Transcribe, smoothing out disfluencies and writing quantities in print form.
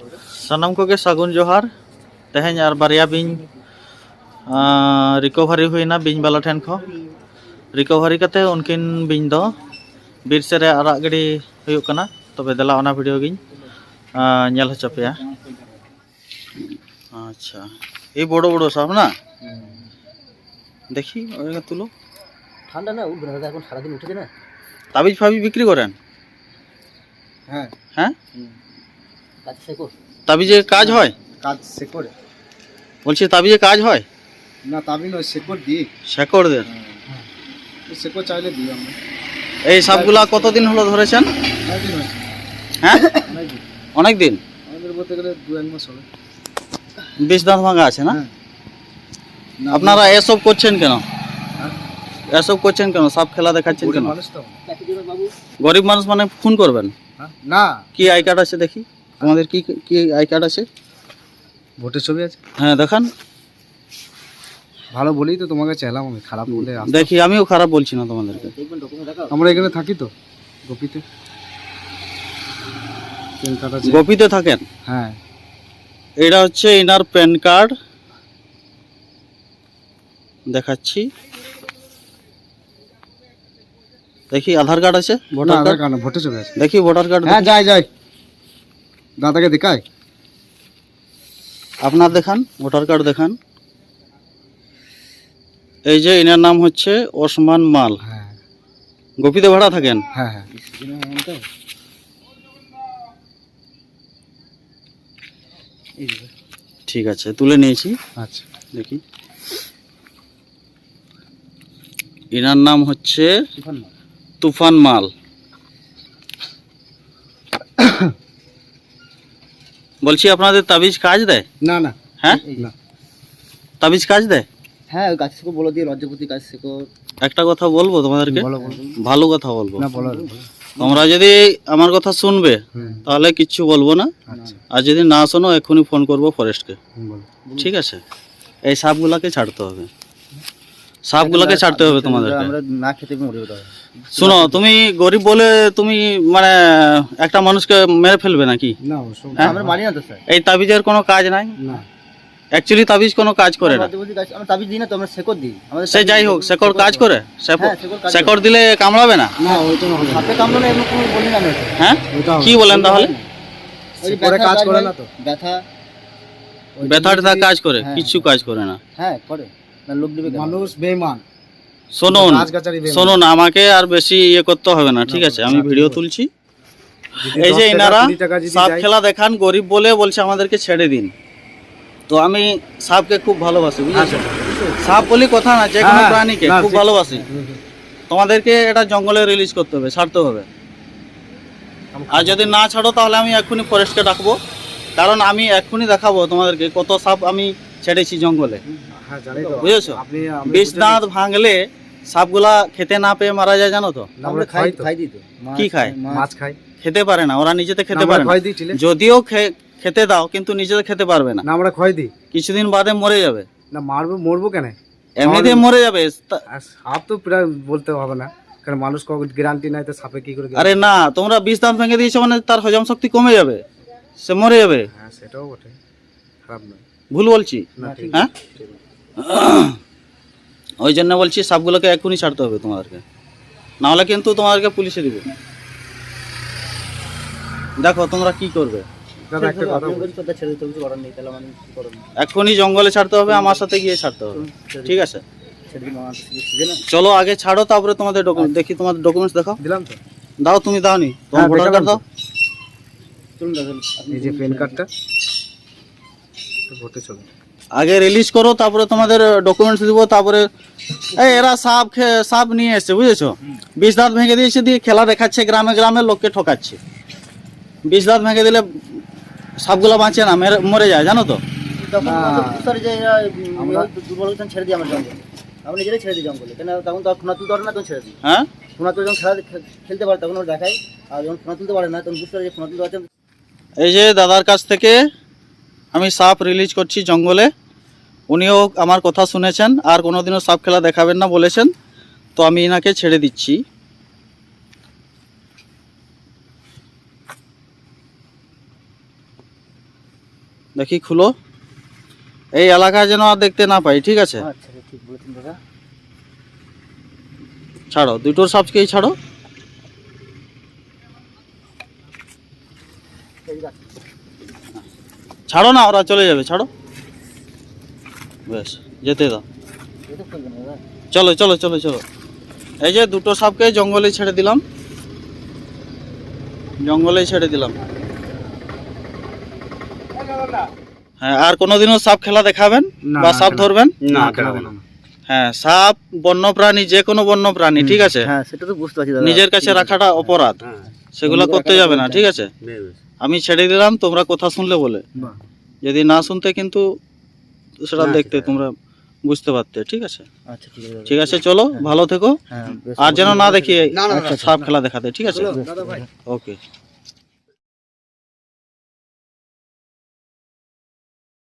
सानाम को सागुन जोहार तेहें और बारिया बिन रिकभारी हुईना बिन बाला ठेन खो रिकभारी कते उनकिन बिन दो बीर सेरे आराग गड़ी हुयुक कना तबे देला ओना वीडियो गिन नेल हचो पेया। अच्छा ये बड़ो बड़ो सब ना देखी तुलो ঠান্ডা না উঠবে না এখন সারাদিন উঠেছে না তাবিজ ফাবিজ বিক্রি করেন? হ্যাঁ হ্যাঁ কাজ শেখো তাবিজে কাজ হয়? কাজ শেখর বলছি তাবিজে কাজ হয় না তাবি নয় শেখর দিই শেকড়দের? শেখর চাইলে দিই আমরা। এই সবগুলা কতদিন হলো ধরেছেন? হ্যাঁ অনেক দিন আমাদের বলতে গেলে 2-1 মাস হলো। 20 দাঁত ভাঙা আছে না? আপনারা এসব করছেন কেন? এসব করছেন কেন? সব খেলা দেখাচ্ছেন কেন? গরিব মানুষ মানে খুন করবেন না? কি আই কার্ড আছে দেখি আমাদের, কি কি আই কার্ড আছে? ভোটের ছবি আছে। হ্যাঁ দেখান। ভালো বলেই তো তোমাকে চাইলাম, আমি খারাপ বলে দেখি। আমিও খারাপ বলছি না তোমাদেরকে, আমরা এখানে থাকি তো গোপীতে। গোপীতে থাকেন? হ্যাঁ এটা হচ্ছে ইনার প্যান কার্ড দেখাচ্ছি। দেখি আধার কার্ড আছে, ভোটার কার্ড, ভোটের ছবি আছে। দেখি ভোটার কার্ড। হ্যাঁ যাই যাই দাদাকে দেখায়। আপনার দেখান ভোটার কার্ড দেখান। এই যে ইনার নাম হচ্ছে ওসমান মাল। হ্যাঁ গোপীতে ভাড়া থাকেন? হ্যাঁ হ্যাঁ ঠিক আছে তুলে নিয়েছি। আচ্ছা দেখি ইনার নাম হচ্ছে তুফান মাল। বলছি আপনাদের তাবিজ কাজ দেয়? না না। হ্যাঁ তাবিজ কাজ দেয়? হ্যাঁ গাছ শেখো বলে দিয়ে লজ্জাপতি গাছ শেখো। একটা কথা বলবো তোমাদেরকে, ভালো কথা বলবো। না বলো। তোমরা যদি আমার কথা শুনবে তাহলে কিচ্ছু বলবো না, আর যদি না শোনো এক্ষুনি ফোন করবো ফরেস্টকে। ঠিক আছে? এই সাপগুলাকে ছাড়তে হবে, সাপগুলাকে ছাড়তে হবে তোমাদেরকে। আমরা না খেতে মরে যাবো। শোনো তুমি গরিব বলে তুমি মানে একটা মানুষকে মেরে ফেলবে নাকি? না আমরা মারি না তো স্যার। এই তাবিজের কোনো কাজ নাই। না অ্যাকচুয়ালি তাবিজ কোনো কাজ করে না। আমরা তাবিজ দিই না তো, আমরা শেকড় দিই। সে যাই হোক, শেকড় কাজ করে? শেকড় দিলে কামড়াবে না? না ওইটা না, সাপে কামড়ালে এমন কোনো বলি না আমরা। হ্যাঁ কি বলেন তাহলে? শেকড়ে কাজ করে না তো, ব্যথা ব্যথাটা কাজ করে? কিচ্ছু কাজ করে না। হ্যাঁ করে না, লোক দিবে মানুষ বেঈমান। শুনুন শুনুন, আমাকে আর বেশি ইয়ে করতে হবে না, ঠিক আছে? আমি ভিডিও তুলছি। এই যে ইনারা সাপ খেলা দেখান, গরিব বলে বলছে আমাদেরকে ছেড়ে দিন। তো আমি সাপকে খুব ভালোবাসি, বুঝেছো? সাপ বলি কথা না, যে কোনো প্রাণীকে খুব ভালোবাসি। তোমাদেরকে এটা জঙ্গলে রিলিজ করতে হবে, ছাড়তে হবে। আর যদি না ছাড়ো তাহলে আমি এক্ষুনি ফরেস্টকে ডাকবো, কারণ আমি এক্ষুনি দেখাবো তোমাদেরকে কত সাপ আমি ছেড়েছি জঙ্গলে, বুঝেছো? 20 দাঁত ভাঙলে সাপগুলা খেতে না পেয়ে মারা যায়, জানো তো? কি খায়? মাছ খায়, খেতে পারে না, ওরা নিজেতে খেতে পারে না। যদিও খেতে দাও কিন্তু নিজেতে খেতে পারবে না। আমরা খয় দিই, কিছুদিন বাদে মরে যাবে। না মরবো কেন? এমনিতে মরে যাবে। সাপ তো প্রায় বলতে হবে না, কারণ মানুষ গ্যারান্টি নাই তো সাপে কি করে। আরে না, তোমরা 20 দাঁত ভেঙে দিয়েছো মানে তার হজম শক্তি কমে যাবে, সে মরে যাবে। হ্যাঁ সেটাও বটে, খারাপ নয়। ভুল বলছি? হ্যাঁ ওই জন্য বলছি সাপগুলোকে এক্ষুনি ছাড়তে হবে তোমাদেরকে, না হলে কিন্তু তোমাদেরকে পুলিশে দিবে। দেখো তোমরা কি করবে। এক্ষুনি জঙ্গলে ছাড়তে হবে, আমার সাথে গিয়ে ছাড়তে হবে, ঠিক আছে? চলো আগে ছাড়ো, তারপরে তোমাদের ডকুমেন্ট দেখি। তোমাদের ডকুমেন্টস দেখাও। দিলাম তো। দাও, তুমি দাওনি? তোমার ভোটার কার্ড দাও। এই যে প্যান কার্ডটা ভোটে চলো। আগে রিলিজ করো, তারপরে তোমাদের ডকুমেন্টস দিব। তারপরে এরা সাপ নিয়ে এসছে, বুঝেছো? 20 দাঁত ভেঙে দিয়েছে, দিয়ে খেলা দেখাচ্ছে গ্রামে গ্রামে, লোককে ঠকাচ্ছে। 20 দাঁত ভেঙে দিলে সাপগুলো বাঁচে না, মরে যায়, জানো তো? ছেড়ে দিই আমরা জঙ্গলে, আমরা নিজেরাই ছেড়ে দিই জঙ্গলে। কেন তখন তো খোনা তুলতে পারে না, তখন ছেড়ে দিই। হ্যাঁ খোনা তুলে যখন খেলতে পারে তখন ওরা দেখায়, আর যখন খোনা তুলতে পারে না তখন বুঝতে পারে যে খোনা তুলতে পারছে। এই যে দাদার কাছ থেকে আমি সাপ রিলিজ করছি জঙ্গলে। উনিও আমার কথা শুনেছেন, আর কোনোদিনও সাপ খেলা দেখাবেন না বলেছেন, তো আমি এনাকে ছেড়ে দিচ্ছি। দেখি খুলো, এই এলাকায় যেন আর দেখতে না পাই, ঠিক আছে? আচ্ছা ঠিক বলেছেন দাদা। ছাড়ো, দুটোর সাপকেই ছাড়ো। ছাড়ো না, ওরা চলে যাবে, ছাড়ো। বেশ, যেতে দাও। এটা করবে না দাদা। চলো চলো চলো চলো। এই যে দুটো সাপকে জঙ্গলে ছেড়ে দিলাম, জঙ্গলে ছেড়ে দিলাম। হ্যাঁ, আর কোনোদিনও সাপ খেলা দেখাবেন বা সাপ ধরবেন না খেলাবো না। হ্যাঁ, সাপ বন্যপ্রাণী, যে কোনো বন্যপ্রাণী, ঠিক আছে? হ্যাঁ সেটা তো বুঝতে পারছি দাদা। নিজের কাছে রাখাটা অপরাধ, হ্যাঁ, সেগুলো করতে যাবে না, ঠিক আছে? বেশ। আমি ছেড়ে দিলাম, তোমরা কথা শুনলে বলে। বাহ। যদি না শুনতে কিন্তু সেটা না, দেখতে ঠিক আছে। তোমরা বুঝতে পারতে, ঠিক আছে? আচ্ছা ঠিক আছে দাদা। ঠিক আছে, চলো, ভালো থেকো। হ্যাঁ বেশ। আর যেন না দেখি না, না, সাপ খেলা দেখাতে, ঠিক আছে? দাদা ভাই। ওকে।